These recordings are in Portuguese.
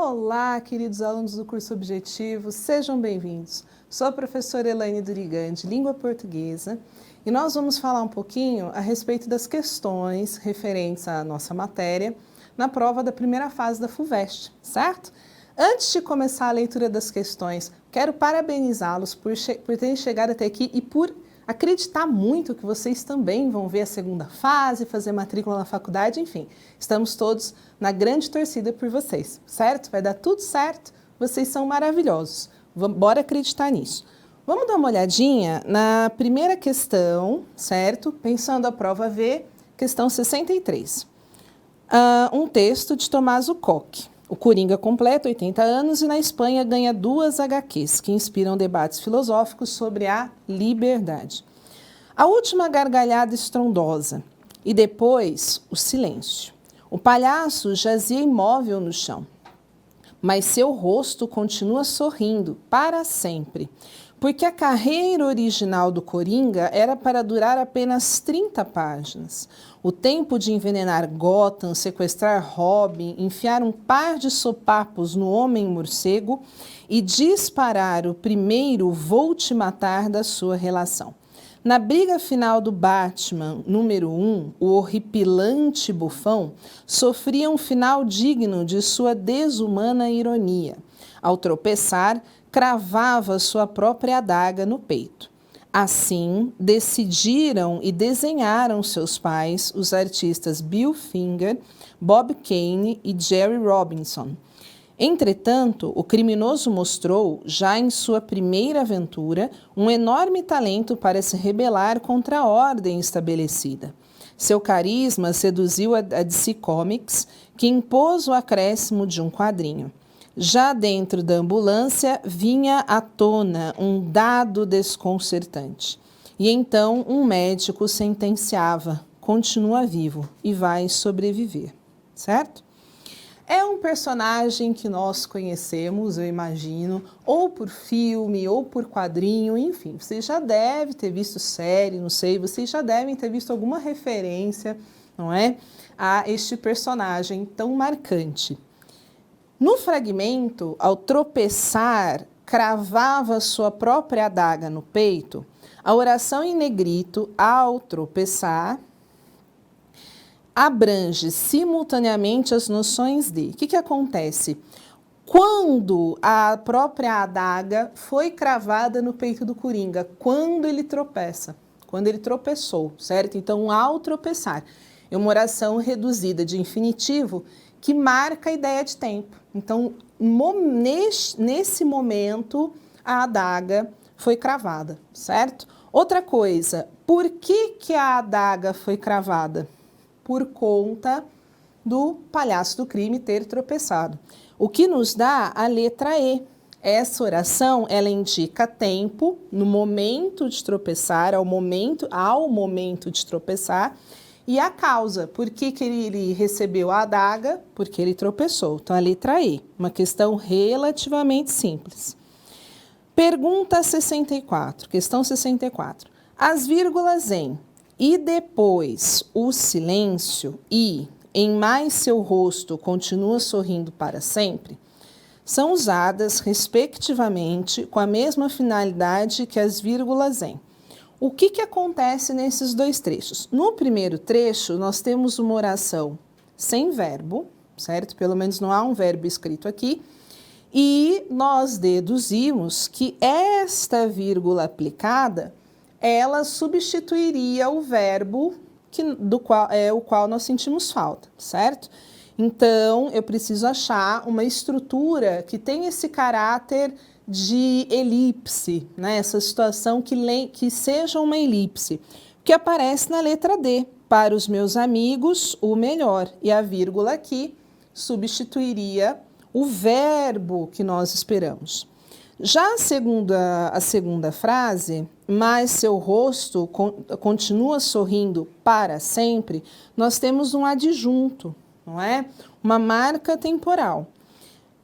Olá, queridos alunos do curso Objetivo, sejam bem-vindos. Sou a professora Elaine Durigan, de Língua Portuguesa, e nós vamos falar um pouquinho a respeito das questões referentes à nossa matéria na prova da primeira fase da FUVEST, certo? Antes de começar a leitura das questões, quero parabenizá-los por terem chegado até aqui e por acreditar muito que vocês também vão ver a segunda fase, fazer matrícula na faculdade, enfim. Estamos todos na grande torcida por vocês, certo? Vai dar tudo certo, vocês são maravilhosos. Bora acreditar nisso. Vamos dar uma olhadinha na primeira questão, certo? Pensando a prova V, questão 63. Um texto de Tomás Koch. O Coringa completa 80 anos e na Espanha ganha 2 HQs que inspiram debates filosóficos sobre a liberdade. A última gargalhada estrondosa e depois o silêncio. O palhaço jazia imóvel no chão, mas seu rosto continua sorrindo para sempre, porque a carreira original do Coringa era para durar apenas 30 páginas. O tempo de envenenar Gotham, sequestrar Robin, enfiar um par de sopapos no Homem-Morcego e disparar o primeiro "vou te matar" da sua relação. Na briga final do Batman, número 1, o horripilante bufão sofria um final digno de sua desumana ironia. Ao tropeçar, cravava sua própria adaga no peito. Assim, decidiram e desenharam seus pais, os artistas Bill Finger, Bob Kane e Jerry Robinson. Entretanto, o criminoso mostrou, já em sua primeira aventura, um enorme talento para se rebelar contra a ordem estabelecida. Seu carisma seduziu a DC Comics, que impôs o acréscimo de um quadrinho. Já dentro da ambulância, vinha à tona um dado desconcertante. E então um médico sentenciava: continua vivo e vai sobreviver, certo? É um personagem que nós conhecemos, eu imagino, ou por filme, ou por quadrinho, enfim. Vocês já devem ter visto série, não sei, vocês já devem ter visto alguma referência, não é, a este personagem tão marcante. No fragmento, ao tropeçar, cravava sua própria adaga no peito, a oração em negrito, ao tropeçar, abrange simultaneamente as noções de... O que acontece? Quando a própria adaga foi cravada no peito do Coringa, quando ele tropeça, quando ele tropeçou, certo? Então, ao tropeçar, é uma oração reduzida de infinitivo que marca a ideia de tempo. Então, nesse momento, a adaga foi cravada, certo? Outra coisa, por que a adaga foi cravada? Por conta do palhaço do crime ter tropeçado. O que nos dá a letra E. Essa oração, ela indica tempo, no momento de tropeçar, ao momento de tropeçar, e a causa, por que ele recebeu a adaga? Porque ele tropeçou. Então, a letra E, uma questão relativamente simples. Pergunta 64, questão 64. As vírgulas em "e depois o silêncio" e "em mais seu rosto continua sorrindo para sempre" são usadas, respectivamente, com a mesma finalidade que as vírgulas em. O que acontece nesses dois trechos? No primeiro trecho, nós temos uma oração sem verbo, certo? Pelo menos não há um verbo escrito aqui, e nós deduzimos que esta vírgula aplicada ela substituiria o verbo o qual nós sentimos falta, certo? Então, eu preciso achar uma estrutura que tenha esse caráter de elipse, né? Essa situação que seja uma elipse, que aparece na letra D. Para os meus amigos, o melhor. E a vírgula aqui substituiria o verbo que nós esperamos. Já a segunda frase, "mas seu rosto continua sorrindo para sempre", nós temos um adjunto, não é? Uma marca temporal.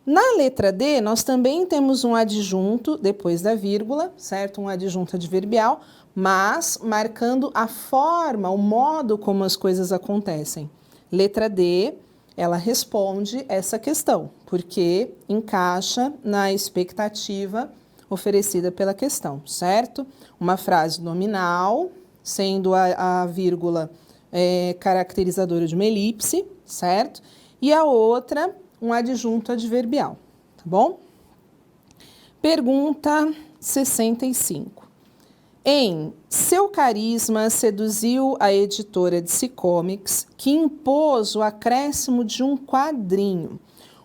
Na letra D, nós também temos um adjunto depois da vírgula, certo? Um adjunto adverbial, mas marcando a forma, o modo como as coisas acontecem. Letra D, ela responde essa questão, porque encaixa na expectativa oferecida pela questão, certo? Uma frase nominal, sendo a vírgula caracterizadora de uma elipse, certo? E a outra, um adjunto adverbial, tá bom? Pergunta 65. Em Seu Carisma seduziu a editora DC Comics, que impôs o acréscimo de um quadrinho.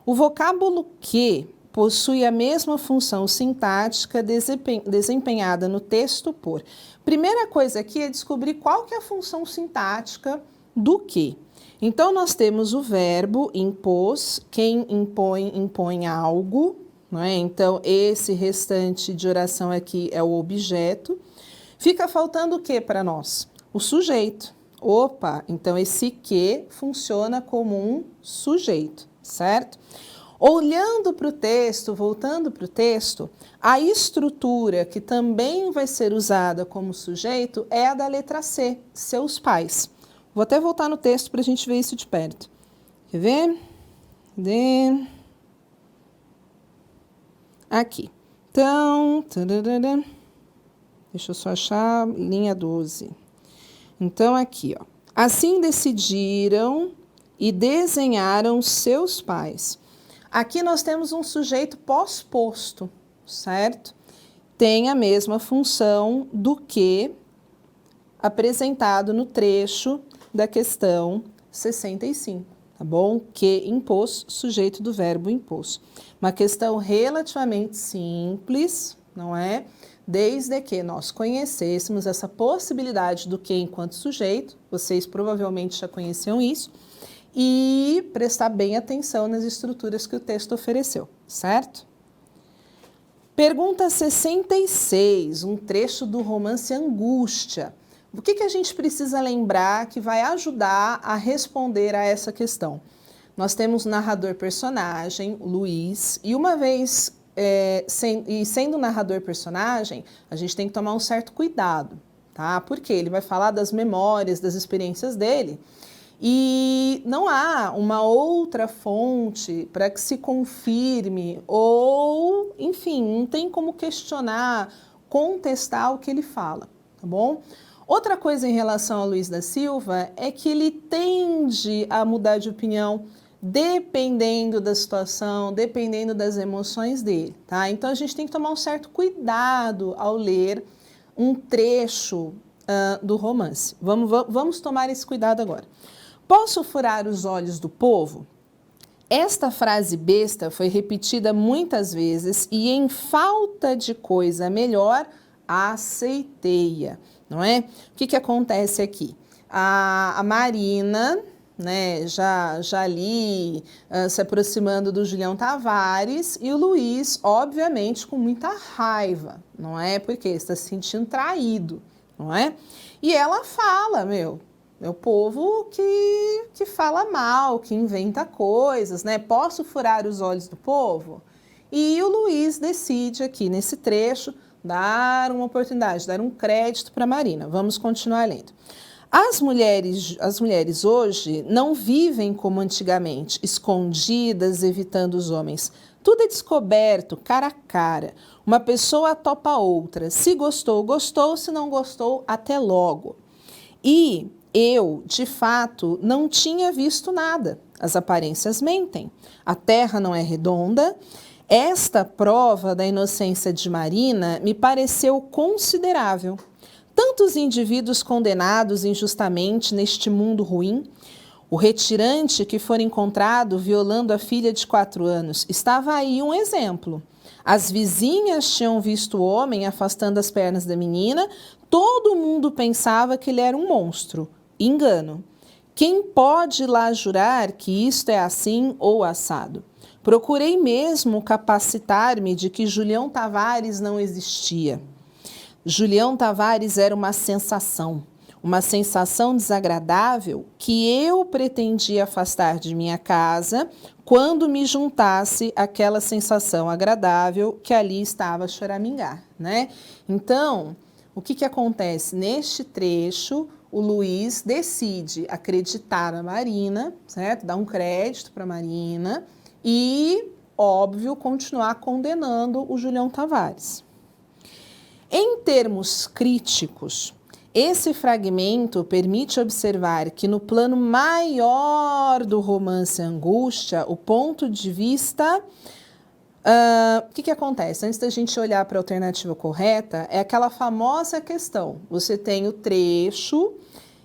O vocábulo que possui a mesma função sintática desempenhada no texto por. Primeira coisa aqui é descobrir qual que é a função sintática do que. Então, nós temos o verbo impôs, quem impõe, impõe algo, não é? Então, esse restante de oração aqui é o objeto. Fica faltando o que para nós? O sujeito. Opa, então esse que funciona como um sujeito, certo? Olhando para o texto, voltando para o texto, a estrutura que também vai ser usada como sujeito é a da letra C, seus pais. Vou até voltar no texto para a gente ver isso de perto. Quer ver? Aqui. Então, deixa eu só achar linha 12. Então, aqui, ó. Assim decidiram e desenharam seus pais. Aqui nós temos um sujeito pós-posto, certo? Tem a mesma função do que apresentado no trecho da questão 65, tá bom? Que impôs, sujeito do verbo impôs. Uma questão relativamente simples, não é? Desde que nós conhecêssemos essa possibilidade do que enquanto sujeito, vocês provavelmente já conheciam isso, e prestar bem atenção nas estruturas que o texto ofereceu, certo? Pergunta 66, um trecho do romance Angústia. O que a gente precisa lembrar que vai ajudar a responder a essa questão? Nós temos o narrador-personagem, Luiz, e uma vez sendo narrador-personagem, a gente tem que tomar um certo cuidado, tá? Porque ele vai falar das memórias, das experiências dele, e não há uma outra fonte para que se confirme ou, enfim, não tem como questionar, contestar o que ele fala, tá bom? Outra coisa em relação a Luiz da Silva é que ele tende a mudar de opinião dependendo da situação, dependendo das emoções dele, tá? Então a gente tem que tomar um certo cuidado ao ler um trecho do romance. Vamos tomar esse cuidado agora. Posso furar os olhos do povo? Esta frase besta foi repetida muitas vezes e, em falta de coisa melhor, aceitei-a, não é? O que acontece aqui? A Marina, né, já ali se aproximando do Julião Tavares, e o Luiz, obviamente, com muita raiva, não é? Porque está se sentindo traído, não é? E ela fala, meu povo que fala mal, que inventa coisas, né? Posso furar os olhos do povo? E o Luiz decide aqui nesse trecho dar uma oportunidade, dar um crédito para Marina. Vamos continuar lendo. As mulheres hoje não vivem como antigamente, escondidas, evitando os homens. Tudo é descoberto, cara a cara. Uma pessoa topa outra. Se gostou, gostou. Se não gostou, até logo. E eu, de fato, não tinha visto nada. As aparências mentem. A terra não é redonda. Esta prova da inocência de Marina me pareceu considerável. Tantos indivíduos condenados injustamente neste mundo ruim. O retirante que for encontrado violando a filha de 4 anos. Estava aí um exemplo. As vizinhas tinham visto o homem afastando as pernas da menina. Todo mundo pensava que ele era um monstro. Engano. Quem pode lá jurar que isto é assim ou assado? Procurei mesmo capacitar-me de que Julião Tavares não existia. Julião Tavares era uma sensação desagradável que eu pretendia afastar de minha casa quando me juntasse àquela sensação agradável que ali estava a choramingar, né? Então, o que acontece? Neste trecho, o Luiz decide acreditar na Marina, certo? Dar um crédito para a Marina e, óbvio, continuar condenando o Julião Tavares. Em termos críticos, esse fragmento permite observar que no plano maior do romance Angústia, o ponto de vista... O que acontece? Antes da gente olhar para a alternativa correta, é aquela famosa questão. Você tem o trecho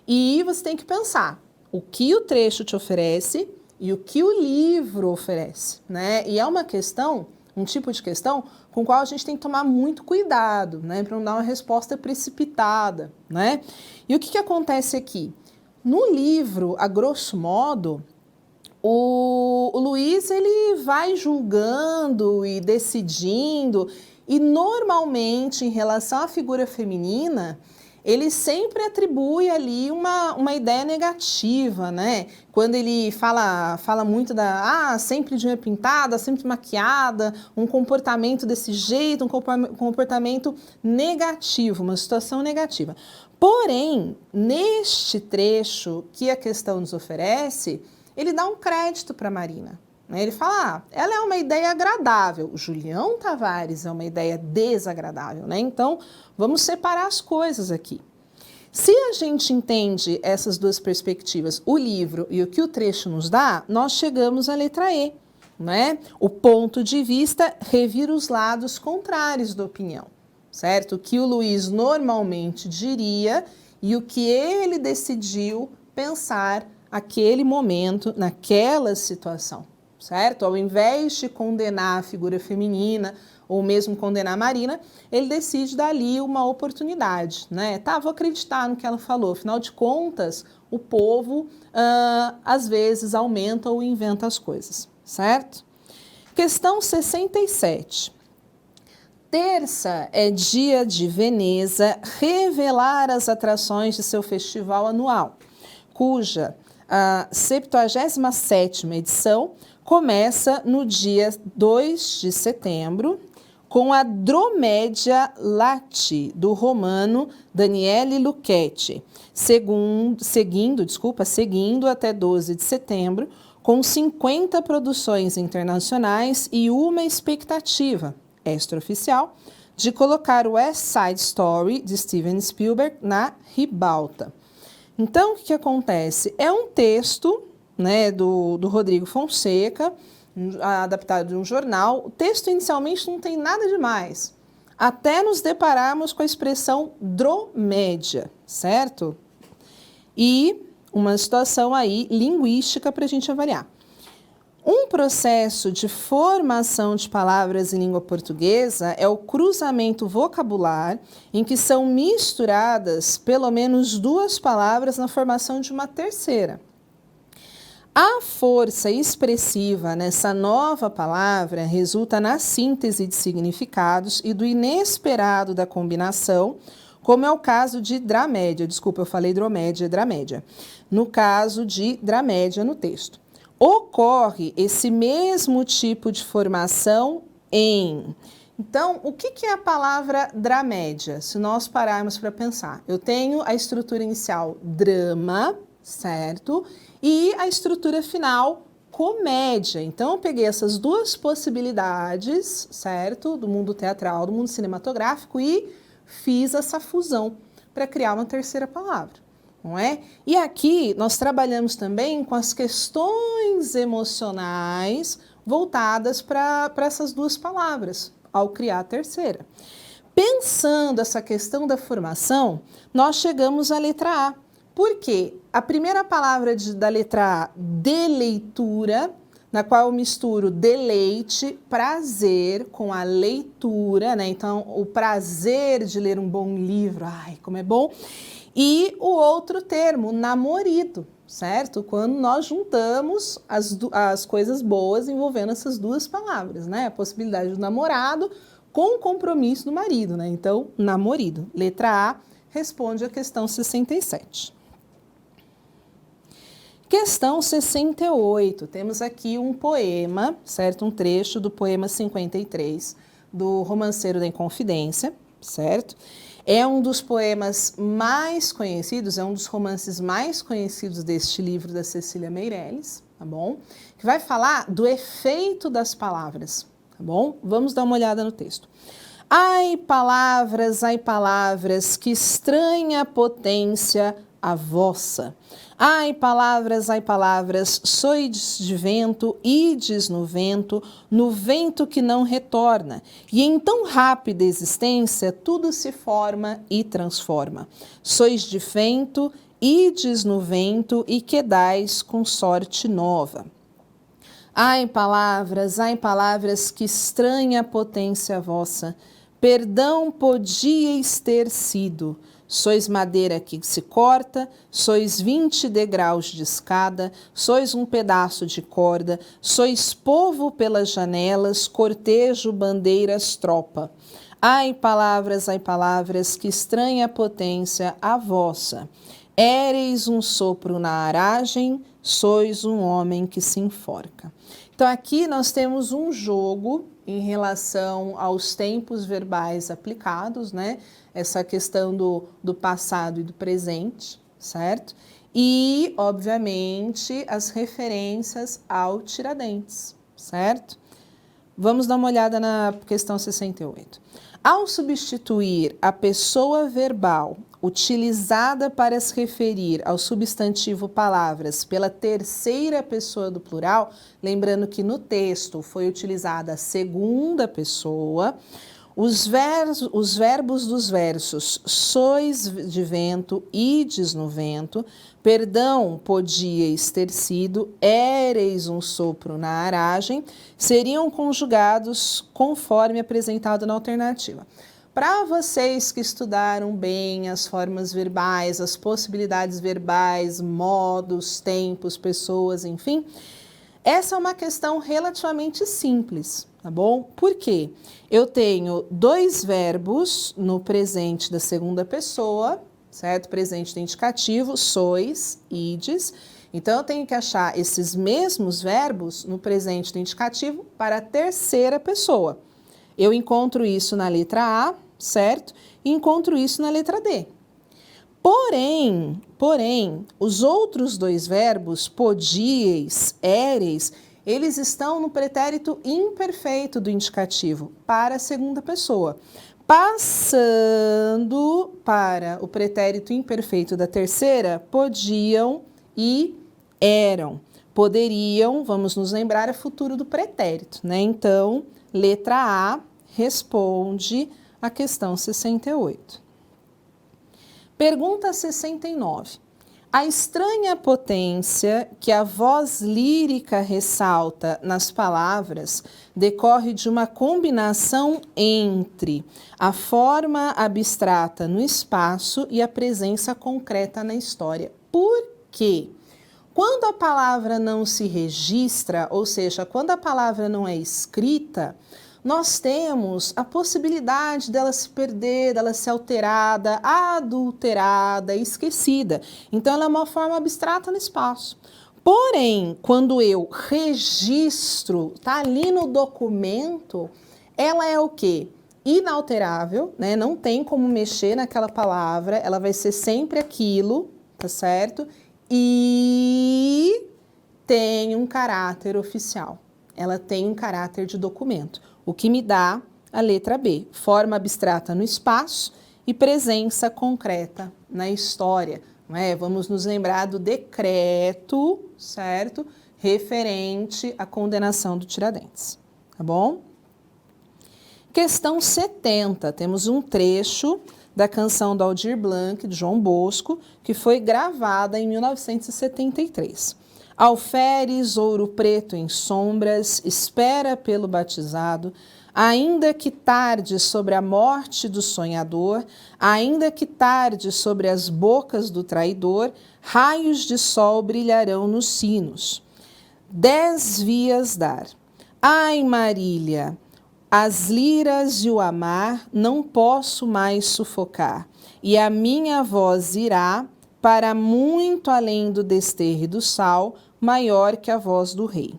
e você tem que pensar o que o trecho te oferece e o que o livro oferece, né? E é uma questão, um tipo de questão com o qual a gente tem que tomar muito cuidado, né? Para não dar uma resposta precipitada, né? E o que acontece aqui? No livro, a grosso modo, o Luiz, ele vai julgando e decidindo, e normalmente, em relação à figura feminina, ele sempre atribui ali uma ideia negativa, né? Quando ele fala muito sempre de unha pintada, sempre maquiada, um comportamento desse jeito, um comportamento negativo, uma situação negativa. Porém, neste trecho que a questão nos oferece, ele dá um crédito para a Marina. Né? Ele fala, ela é uma ideia agradável, o Julião Tavares é uma ideia desagradável. Né? Então, vamos separar as coisas aqui. Se a gente entende essas duas perspectivas, o livro e o que o trecho nos dá, nós chegamos à letra E. Né? O ponto de vista revira os lados contrários da opinião, certo? O que o Luiz normalmente diria e o que ele decidiu pensar aquele momento, naquela situação, certo? Ao invés de condenar a figura feminina ou mesmo condenar a Marina, ele decide dar ali uma oportunidade, né? Tá, vou acreditar no que ela falou, afinal de contas, o povo às vezes aumenta ou inventa as coisas, certo? Questão 67. Terça é dia de Veneza revelar as atrações de seu festival anual, cuja a 77ª edição começa no dia 2 de setembro, com a Dromédia Latti, do romano Daniele Lucchetti, seguindo até 12 de setembro, com 50 produções internacionais e uma expectativa extraoficial de colocar o West Side Story, de Steven Spielberg, na ribalta. Então, o que acontece? É um texto, né, do Rodrigo Fonseca, adaptado de um jornal. O texto inicialmente não tem nada demais, até nos depararmos com a expressão dromédia, certo? E uma situação aí linguística para a gente avaliar. Um processo de formação de palavras em língua portuguesa é o cruzamento vocabular em que são misturadas pelo menos duas palavras na formação de uma terceira. A força expressiva nessa nova palavra resulta na síntese de significados e do inesperado da combinação, como é o caso de dramédia. Desculpa, eu falei dromédia, dramédia. No caso de dramédia no texto. Ocorre esse mesmo tipo de formação em... Então, o que é a palavra dramédia? Se nós pararmos para pensar, eu tenho a estrutura inicial drama, certo? E a estrutura final comédia. Então, eu peguei essas duas possibilidades, certo? Do mundo teatral, do mundo cinematográfico e fiz essa fusão para criar uma terceira palavra. Não é? E aqui nós trabalhamos também com as questões emocionais voltadas para essas duas palavras, ao criar a terceira. Pensando essa questão da formação, nós chegamos à letra A. Por quê? A primeira palavra da letra A, deleitura, na qual eu misturo deleite, prazer com a leitura, né? Então, o prazer de ler um bom livro, ai, como é bom. E o outro termo, namorido, certo? Quando nós juntamos as coisas boas envolvendo essas duas palavras, né? A possibilidade do namorado com o compromisso do marido, né? Então, namorido. Letra A responde a questão 67. Questão 68. Temos aqui um poema, certo? Um trecho do poema 53, do Romanceiro da Inconfidência, certo? É um dos poemas mais conhecidos, é um dos romances mais conhecidos deste livro da Cecília Meirelles, tá bom? Que vai falar do efeito das palavras, tá bom? Vamos dar uma olhada no texto. Ai, palavras, que estranha potência a vossa. Ai, palavras, sois de vento, ides no vento que não retorna, e em tão rápida existência tudo se forma e transforma. Sois de vento, ides no vento e quedais com sorte nova. Ai, palavras, que estranha potência vossa. Perdão podíeis ter sido. Sois madeira que se corta, sois 20 degraus de escada, sois um pedaço de corda, sois povo pelas janelas, cortejo, bandeiras, tropa. Ai, palavras, que estranha potência a vossa. Éreis um sopro na aragem, sois um homem que se enforca. Então aqui nós temos um jogo em relação aos tempos verbais aplicados, né? Essa questão do passado e do presente, certo? E, obviamente, as referências ao Tiradentes, certo? Vamos dar uma olhada na questão 68. Ao substituir a pessoa verbal utilizada para se referir ao substantivo palavras pela terceira pessoa do plural, lembrando que no texto foi utilizada a segunda pessoa, os verbos dos versos sois de vento, ides no vento, perdão podíeis ter sido, éreis um sopro na aragem, seriam conjugados conforme apresentado na alternativa. Para vocês que estudaram bem as formas verbais, as possibilidades verbais, modos, tempos, pessoas, enfim, essa é uma questão relativamente simples, tá bom? Por quê? Eu tenho dois verbos no presente da segunda pessoa, certo? Presente do indicativo, sois, ides. Então, eu tenho que achar esses mesmos verbos no presente do indicativo para a terceira pessoa. Eu encontro isso na letra A, certo? E encontro isso na letra D. Porém, os outros dois verbos, podíeis, éreis, eles estão no pretérito imperfeito do indicativo para a segunda pessoa. Passando para o pretérito imperfeito da terceira, podiam e eram. Poderiam, vamos nos lembrar, é futuro do pretérito, né? Então, letra A responde a questão 68. Pergunta 69. A estranha potência que a voz lírica ressalta nas palavras decorre de uma combinação entre a forma abstrata no espaço e a presença concreta na história. Por quê? Quando a palavra não se registra, ou seja, quando a palavra não é escrita, nós temos a possibilidade dela se perder, dela ser alterada, adulterada, esquecida. Então, ela é uma forma abstrata no espaço. Porém, quando eu registro, tá ali no documento, ela é o quê? Inalterável, né? Não tem como mexer naquela palavra, ela vai ser sempre aquilo, tá certo? E tem um caráter oficial. Ela tem um caráter de documento. O que me dá a letra B, forma abstrata no espaço e presença concreta na história. Não é? Vamos nos lembrar do decreto, certo? Referente à condenação do Tiradentes, tá bom? Questão 70, temos um trecho da canção do Aldir Blanc, de João Bosco, que foi gravada em 1973. Alferes, ouro preto em sombras, espera pelo batizado, ainda que tarde sobre a morte do sonhador, ainda que tarde sobre as bocas do traidor, raios de sol brilharão nos sinos. 10 vias dar. Ai, Marília, as liras e o amar não posso mais sufocar, e a minha voz irá para muito além do desterro e do sal, maior que a voz do rei.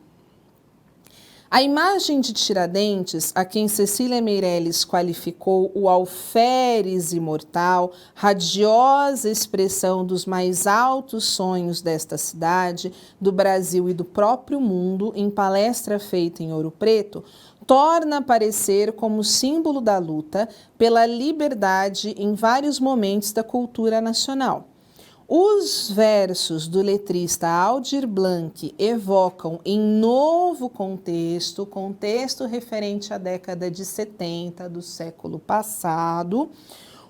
A imagem de Tiradentes, a quem Cecília Meirelles qualificou o alferes imortal, radiosa expressão dos mais altos sonhos desta cidade, do Brasil e do próprio mundo, em palestra feita em Ouro Preto, torna a aparecer como símbolo da luta pela liberdade em vários momentos da cultura nacional. Os versos do letrista Aldir Blanc evocam em novo contexto referente à década de 70 do século passado,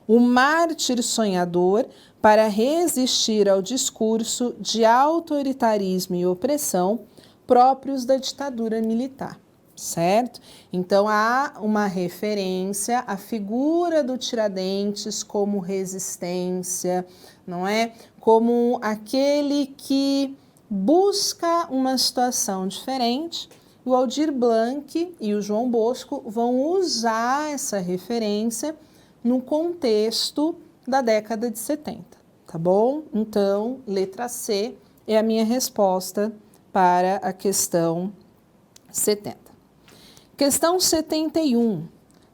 o mártir sonhador para resistir ao discurso de autoritarismo e opressão próprios da ditadura militar. Certo? Então, há uma referência à figura do Tiradentes como resistência, não é? Como aquele que busca uma situação diferente. O Aldir Blanc e o João Bosco vão usar essa referência no contexto da década de 70, tá bom? Então, letra C é a minha resposta para a questão 70. Questão 71,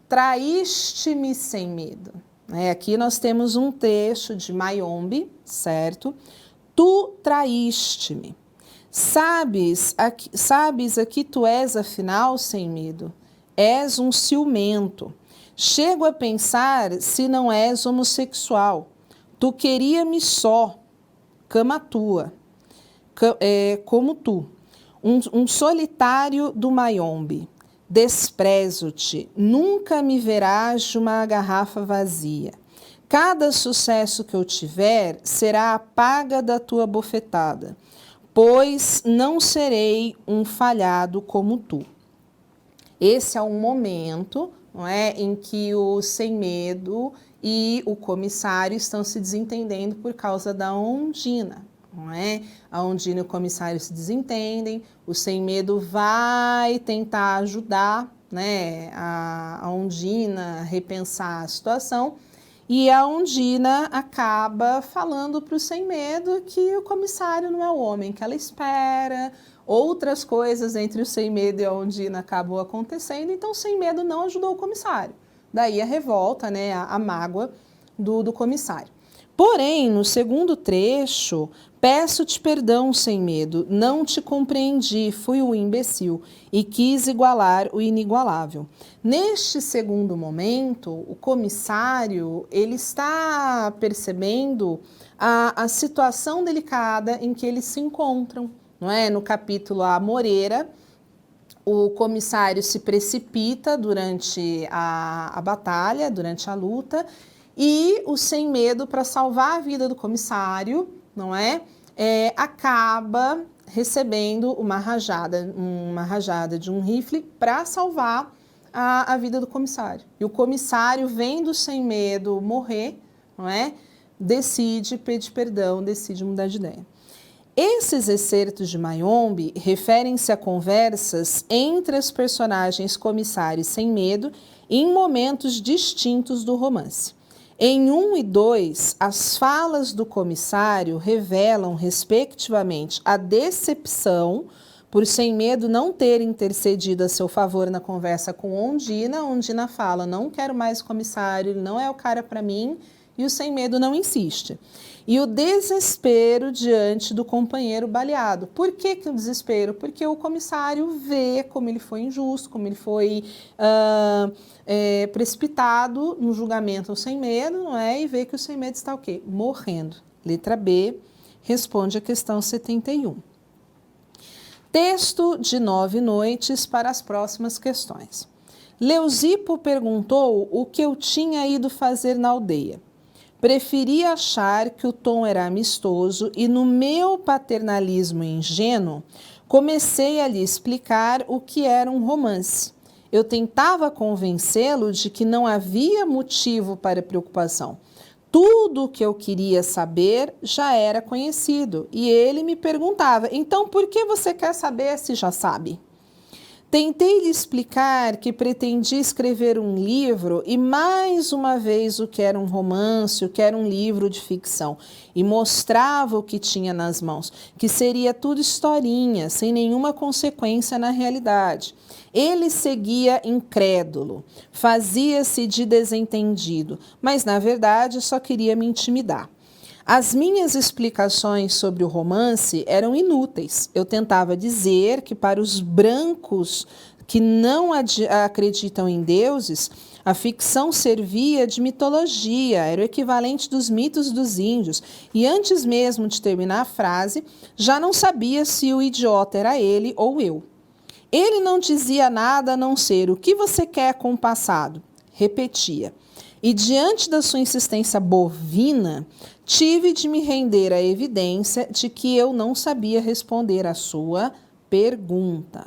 traíste-me sem medo. Aqui nós temos um trecho de Mayombe, certo? Tu traíste-me. Sabes a que tu és afinal sem medo. És um ciumento. Chego a pensar se não és homossexual. Tu queria-me só, cama tua, como tu. Um solitário do Mayombe. Desprezo-te, nunca me verás de uma garrafa vazia. Cada sucesso que eu tiver será a paga da tua bofetada, pois não serei um falhado como tu. Esse é um momento, não é, em que o Sem Medo e o comissário estão se desentendendo por causa da Ondina. Não é? A Ondina e o comissário se desentendem, o Sem Medo vai tentar ajudar, né, a Ondina a repensar a situação, e a Ondina acaba falando para o Sem Medo que o comissário não é o homem que ela espera, outras coisas entre o Sem Medo e a Ondina acabam acontecendo, então o Sem Medo não ajudou o comissário. Daí a revolta, né, a mágoa do comissário. Porém, no segundo trecho, peço-te perdão, Sem Medo, não te compreendi, fui o imbecil e quis igualar o inigualável. Neste segundo momento, o comissário ele está percebendo a situação delicada em que eles se encontram, não é? No capítulo A Moreira, o comissário se precipita durante a batalha, durante a luta, e o Sem Medo, para salvar a vida do comissário, não é? Acaba recebendo uma rajada de um rifle para salvar a vida do comissário. E o comissário, vendo o Sem Medo morrer, não é? Decide pedir perdão, decide mudar de ideia. Esses excertos de Mayombe referem-se a conversas entre os personagens comissário e Sem Medo em momentos distintos do romance. Em 1 e 2, as falas do comissário revelam, respectivamente, a decepção por Sem Medo não ter intercedido a seu favor na conversa com Ondina. Ondina fala, não quero mais o comissário, ele não é o cara para mim, e o Sem Medo não insiste. E o desespero diante do companheiro baleado. Por que o desespero? Porque o comissário vê como ele foi injusto, como ele foi precipitado no julgamento ao Sem Medo, não é? E vê que o Sem Medo está o quê? Morrendo. Letra B responde a questão 71. Texto de 9 noites para as próximas questões. Leucipo perguntou o que eu tinha ido fazer na aldeia. Preferi achar que o tom era amistoso e, no meu paternalismo ingênuo, comecei a lhe explicar o que era um romance. Eu tentava convencê-lo de que não havia motivo para preocupação. Tudo o que eu queria saber já era conhecido e ele me perguntava, então por que você quer saber se já sabe? Tentei lhe explicar que pretendia escrever um livro e mais uma vez o que era um romance, o que era um livro de ficção, e mostrava o que tinha nas mãos, que seria tudo historinha, sem nenhuma consequência na realidade. Ele seguia incrédulo, fazia-se de desentendido, mas na verdade só queria me intimidar. As minhas explicações sobre o romance eram inúteis. Eu tentava dizer que para os brancos que não acreditam em deuses, a ficção servia de mitologia, era o equivalente dos mitos dos índios. E antes mesmo de terminar a frase, já não sabia se o idiota era ele ou eu. Ele não dizia nada a não ser: o que você quer com o passado? Repetia. E diante da sua insistência bovina, tive de me render à evidência de que eu não sabia responder à sua pergunta.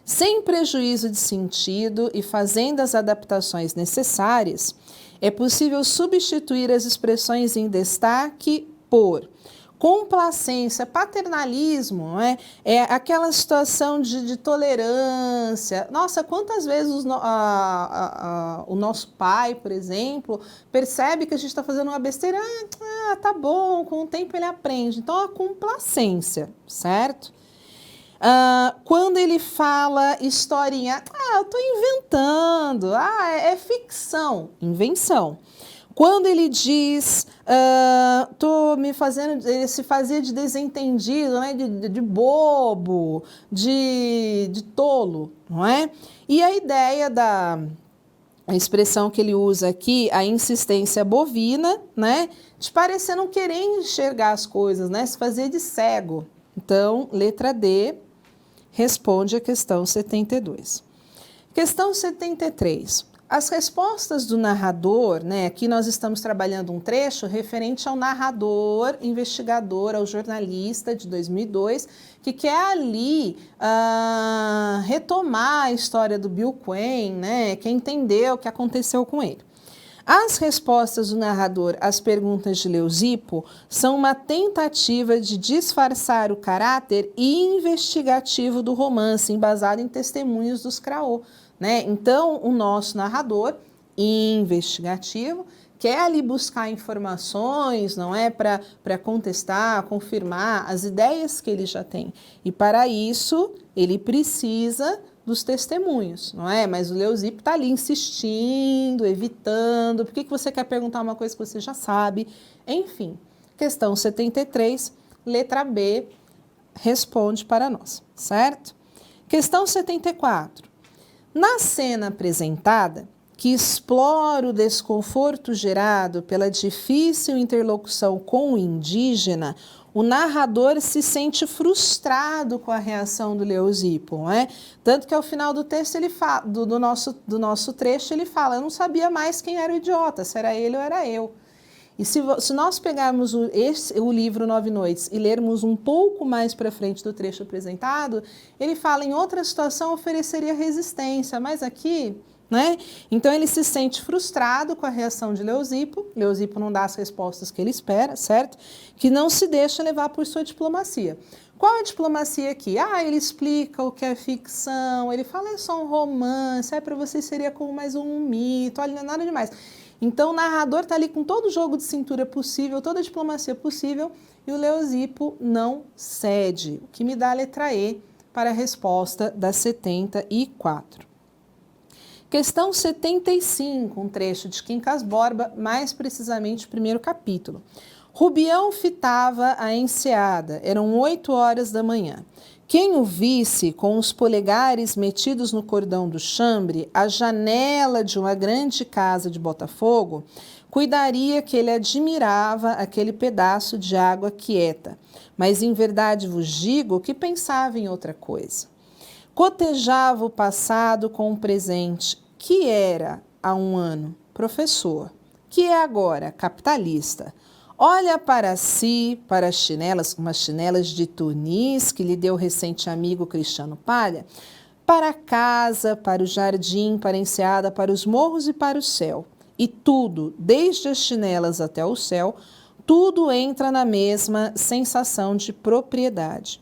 Sem prejuízo de sentido e fazendo as adaptações necessárias, é possível substituir as expressões em destaque por complacência, paternalismo, não é? É aquela situação de tolerância. Nossa, quantas vezes o nosso pai, por exemplo, percebe que a gente está fazendo uma besteira, tá bom, com o tempo ele aprende. Então, a complacência, certo? Quando ele fala historinha, eu estou inventando, é ficção, invenção. Quando ele diz, ele se fazia de desentendido, né? de bobo, de tolo, não é? E a ideia a expressão que ele usa aqui, a insistência bovina, né? De parecer não querer enxergar as coisas, né? Se fazer de cego. Então, letra D responde a questão 72. Questão 73. As respostas do narrador, né? Aqui nós estamos trabalhando um trecho referente ao narrador, investigador, ao jornalista de 2002, que quer ali retomar a história do Bill Quane, né? Quer entender o que aconteceu com ele. As respostas do narrador às perguntas de Leucipo são uma tentativa de disfarçar o caráter investigativo do romance, embasado em testemunhos dos Craô. Né? Então, o nosso narrador investigativo quer ali buscar informações, não é? Para contestar, confirmar as ideias que ele já tem. E para isso, ele precisa dos testemunhos, não é? Mas o Leucipo está ali insistindo, evitando. Por que você quer perguntar uma coisa que você já sabe? Enfim, questão 73, letra B, responde para nós, certo? Questão 74. Na cena apresentada, que explora o desconforto gerado pela difícil interlocução com o indígena, o narrador se sente frustrado com a reação do Leucipo, não é? Tanto que ao final do texto ele fala, do nosso trecho ele fala: eu não sabia mais quem era o idiota, se era ele ou era eu. E se nós pegarmos o livro Nove Noites e lermos um pouco mais para frente do trecho apresentado, ele fala: em outra situação ofereceria resistência, mas aqui, né? Então ele se sente frustrado com a reação de Leucipo. Leucipo não dá as respostas que ele espera, certo? Que não se deixa levar por sua diplomacia. Qual a diplomacia aqui? Ele explica o que é ficção, ele fala: é só um romance, para você seria como mais um mito, olha, não é nada demais. Então, o narrador está ali com todo o jogo de cintura possível, toda a diplomacia possível, e o Leucipo não cede, o que me dá a letra E para a resposta da 74. Questão 75, um trecho de Quincas Borba, mais precisamente o primeiro capítulo. Rubião fitava a enseada, eram 8 horas da manhã. Quem o visse com os polegares metidos no cordão do chambre, à janela de uma grande casa de Botafogo, cuidaria que ele admirava aquele pedaço de água quieta, mas em verdade vos digo que pensava em outra coisa. Cotejava o passado com o presente, que era, há um ano, professor, que é agora capitalista. Olha para si, para as chinelas, umas chinelas de Tunis que lhe deu o recente amigo Cristiano Palha, para a casa, para o jardim, para a enseada, para os morros e para o céu. E tudo, desde as chinelas até o céu, tudo entra na mesma sensação de propriedade.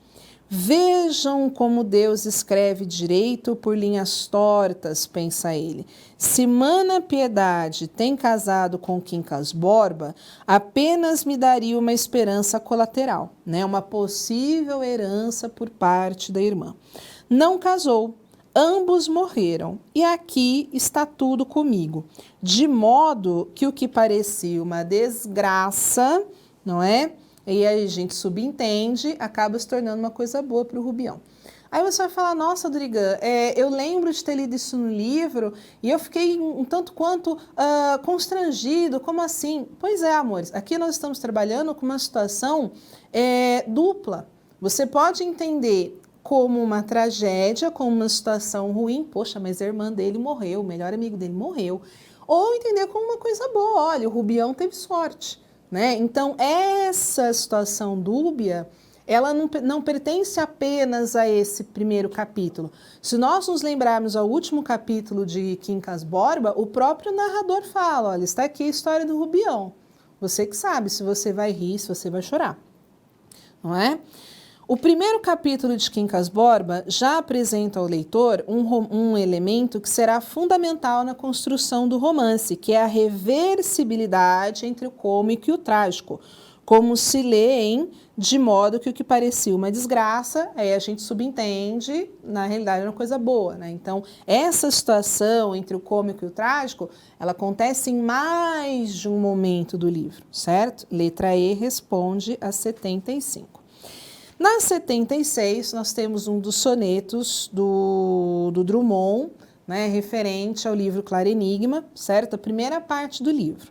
Vejam como Deus escreve direito por linhas tortas, pensa ele. Se Mana Piedade tem casado com Quincas Borba, apenas me daria uma esperança colateral, né? Uma possível herança por parte da irmã. Não casou. Ambos morreram, e aqui está tudo comigo, de modo que o que parecia uma desgraça, não é? E aí a gente subentende, acaba se tornando uma coisa boa para o Rubião. Aí você vai falar, nossa, Dorigan, eu lembro de ter lido isso no livro e eu fiquei um tanto quanto constrangido, como assim? Pois é, amores, aqui nós estamos trabalhando com uma situação dupla. Você pode entender como uma tragédia, como uma situação ruim, poxa, mas a irmã dele morreu, o melhor amigo dele morreu, ou entender como uma coisa boa, olha, o Rubião teve sorte, né? Então, essa situação dúbia, ela não pertence apenas a esse primeiro capítulo. Se nós nos lembrarmos ao último capítulo de Quincas Borba, o próprio narrador fala, olha, está aqui a história do Rubião, você que sabe se você vai rir, se você vai chorar, não é? O primeiro capítulo de Quincas Borba já apresenta ao leitor um elemento que será fundamental na construção do romance, que é a reversibilidade entre o cômico e o trágico, como se lê em de modo que o que parecia uma desgraça, aí a gente subentende, na realidade é uma coisa boa, né? Então, essa situação entre o cômico e o trágico, ela acontece em mais de um momento do livro, certo? Letra E responde a 75. Na 76, nós temos um dos sonetos do Drummond, né, referente ao livro Claro Enigma, certo? A primeira parte do livro.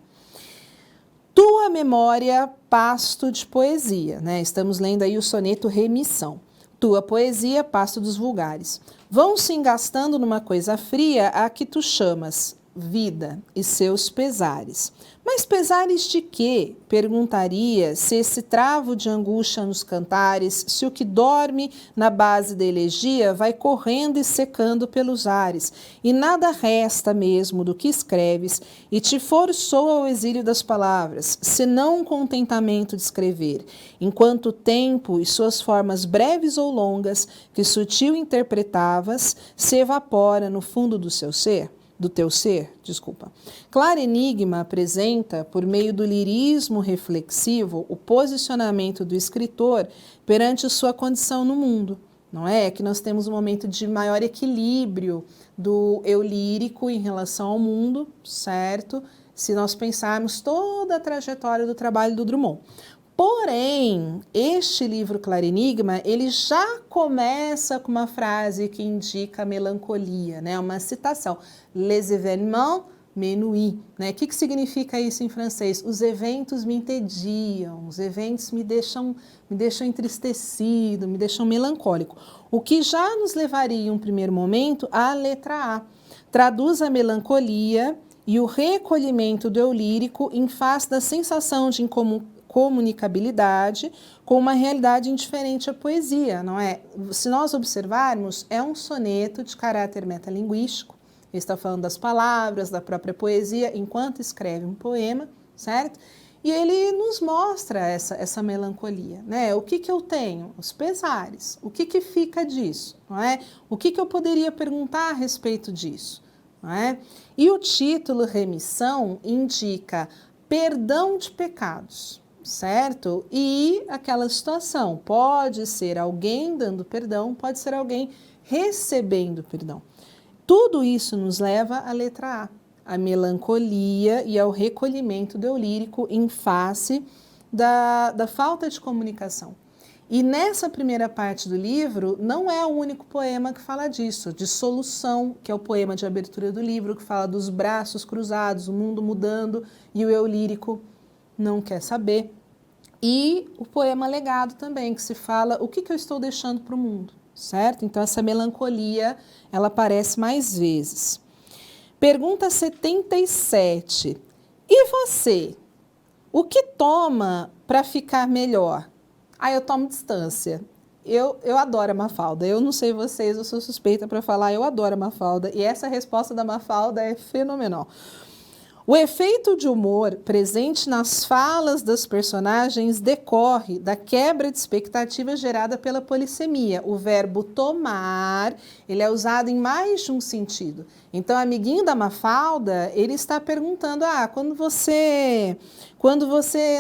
Tua memória, pasto de poesia, né? Estamos lendo aí o soneto Remissão. Tua poesia, pasto dos vulgares. Vão se engastando numa coisa fria a que tu chamas vida e seus pesares. Mas pesares de quê? Perguntaria se esse travo de angústia nos cantares, se o que dorme na base da elegia vai correndo e secando pelos ares, e nada resta mesmo do que escreves, e te forçou ao exílio das palavras, senão um contentamento de escrever, enquanto o tempo e suas formas breves ou longas, que sutil interpretavas, se evapora no fundo do seu ser? Do teu ser, desculpa. Claro Enigma apresenta, por meio do lirismo reflexivo, o posicionamento do escritor perante sua condição no mundo. Não é? Que nós temos um momento de maior equilíbrio do eu lírico em relação ao mundo, certo? Se nós pensarmos toda a trajetória do trabalho do Drummond. Porém, este livro Claro Enigma, ele já começa com uma frase que indica a melancolia, né? Uma citação. Les événements m'ennuient, né? O que significa isso em francês? Os eventos me entediam, os eventos me deixam entristecido, me deixam melancólico. O que já nos levaria em um primeiro momento à letra A. Traduz a melancolia e o recolhimento do eu lírico em face da sensação de comunicabilidade com uma realidade indiferente à poesia, não é? Se nós observarmos, é um soneto de caráter metalinguístico, ele está falando das palavras, da própria poesia, enquanto escreve um poema, certo? E ele nos mostra essa melancolia, né? O que eu tenho? Os pesares. O que fica disso, não é? O que eu poderia perguntar a respeito disso, não é? E o título Remissão indica perdão de pecados, certo? E aquela situação pode ser alguém dando perdão, pode ser alguém recebendo perdão. Tudo isso nos leva à letra A, a melancolia e ao recolhimento do eu lírico em face da falta de comunicação. E nessa primeira parte do livro, não é o único poema que fala disso, de Solução, que é o poema de abertura do livro, que fala dos braços cruzados, o mundo mudando e o eu lírico não quer saber. E o poema Legado também, que se fala o que eu estou deixando para o mundo, certo? Então essa melancolia, ela aparece mais vezes. Pergunta 77. E você? O que toma para ficar melhor? Eu tomo distância. Eu adoro a Mafalda. Eu não sei vocês, eu sou suspeita para falar, eu adoro a Mafalda. E essa resposta da Mafalda é fenomenal. O efeito de humor presente nas falas das personagens decorre da quebra de expectativa gerada pela polissemia. O verbo tomar, ele é usado em mais de um sentido. Então, o amiguinho da Mafalda, ele está perguntando, quando você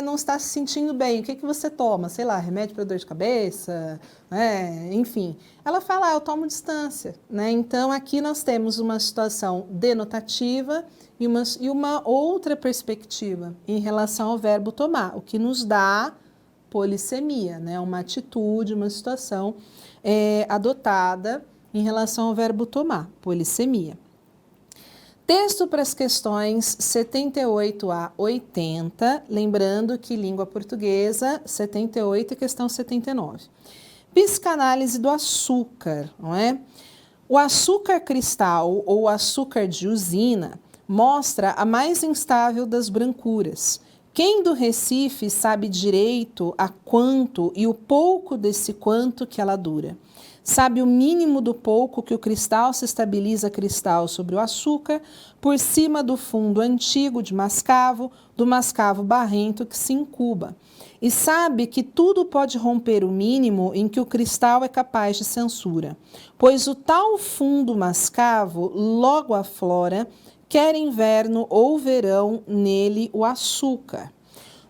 não está se sentindo bem, o que você toma? Sei lá, remédio para dor de cabeça, né? Enfim. Ela fala, eu tomo distância, né? Então, aqui nós temos uma situação denotativa e uma outra perspectiva em relação ao verbo tomar, o que nos dá polissemia, né? Uma atitude, uma situação adotada em relação ao verbo tomar, polissemia. Texto para as questões 78 a 80, lembrando que língua portuguesa, 78 e questão 79. Psicanálise do açúcar, não é? O açúcar cristal ou açúcar de usina mostra a mais instável das brancuras. Quem do Recife sabe direito a quanto e o pouco desse quanto que ela dura? Sabe o mínimo do pouco que o cristal se estabiliza cristal sobre o açúcar, por cima do fundo antigo de mascavo, do mascavo barrento que se incuba. E sabe que tudo pode romper o mínimo em que o cristal é capaz de censura, pois o tal fundo mascavo logo aflora, quer inverno ou verão, nele o açúcar.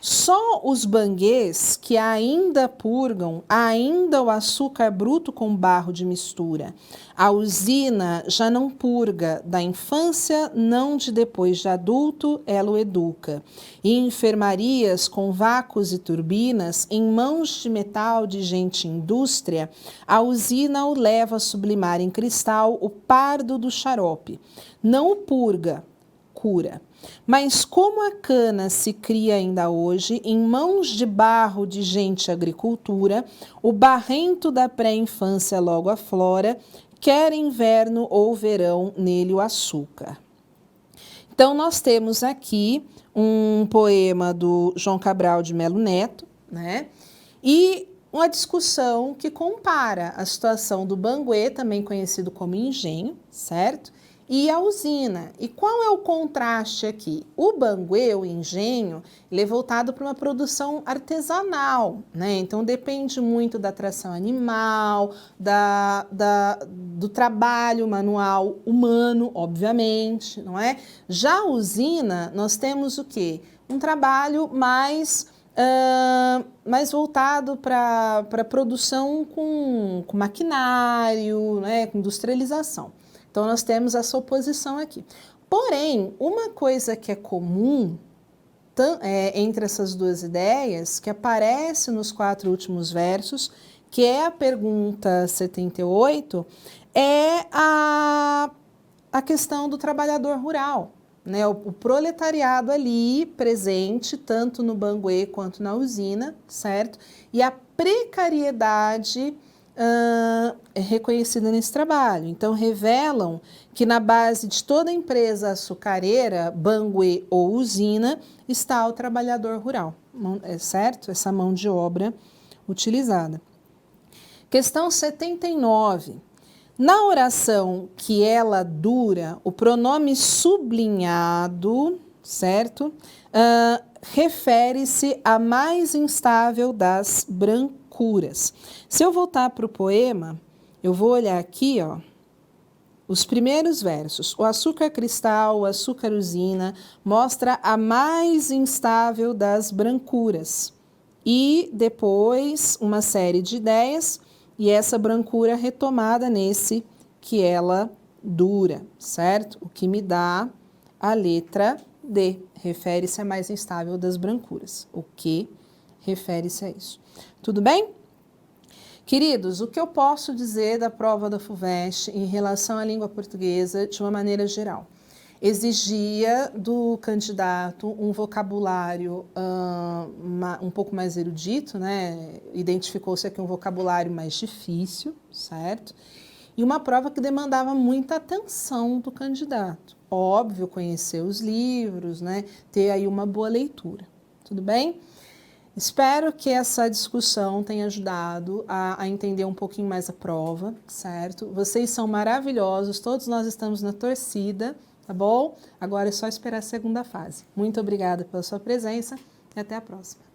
Só os banguês que ainda purgam, ainda o açúcar bruto com barro de mistura. A usina já não purga, da infância, não de depois de adulto, ela o educa. E enfermarias com vácuos e turbinas, em mãos de metal de gente indústria, a usina o leva a sublimar em cristal o pardo do xarope. Não o purga, cura. Mas como a cana se cria ainda hoje, em mãos de barro de gente agricultura, o barrento da pré-infância logo aflora, quer inverno ou verão, nele o açúcar. Então, nós temos aqui um poema do João Cabral de Melo Neto, né? E uma discussão que compara a situação do banguê, também conhecido como engenho, certo? E a usina. E qual é o contraste aqui? O banguê, o engenho, ele é voltado para uma produção artesanal, né? Então depende muito da tração animal, do trabalho manual humano, obviamente, não é? Já a usina, nós temos o quê? Um trabalho mais voltado para produção com maquinário, né? Com industrialização. Então, nós temos essa oposição aqui. Porém, uma coisa que é comum entre essas duas ideias, que aparece nos 4 últimos versos, que é a pergunta 78, é a questão do trabalhador rural, né? O proletariado ali presente, tanto no banguê quanto na usina, certo? E a precariedade é reconhecida nesse trabalho. Então, revelam que na base de toda empresa açucareira, banguê ou usina, está o trabalhador rural, certo? Essa mão de obra utilizada. Questão 79. Na oração que ela dura, o pronome sublinhado, certo? Refere-se à mais instável das brancuras. Se eu voltar para o poema, eu vou olhar aqui, ó, os primeiros versos. O açúcar cristal, o açúcar usina, mostra a mais instável das brancuras. E depois uma série de ideias, e essa brancura retomada nesse que ela dura, certo? O que me dá a letra D, refere-se à mais instável das brancuras. O que refere-se a isso. Tudo bem? Queridos, o que eu posso dizer da prova da FUVEST em relação à língua portuguesa de uma maneira geral? Exigia do candidato um vocabulário um pouco mais erudito, né? Identificou-se aqui um vocabulário mais difícil, certo? E uma prova que demandava muita atenção do candidato. Óbvio, conhecer os livros, né? Ter aí uma boa leitura. Tudo bem? Espero que essa discussão tenha ajudado a entender um pouquinho mais a prova, certo? Vocês são maravilhosos, todos nós estamos na torcida, tá bom? Agora é só esperar a segunda fase. Muito obrigada pela sua presença e até a próxima.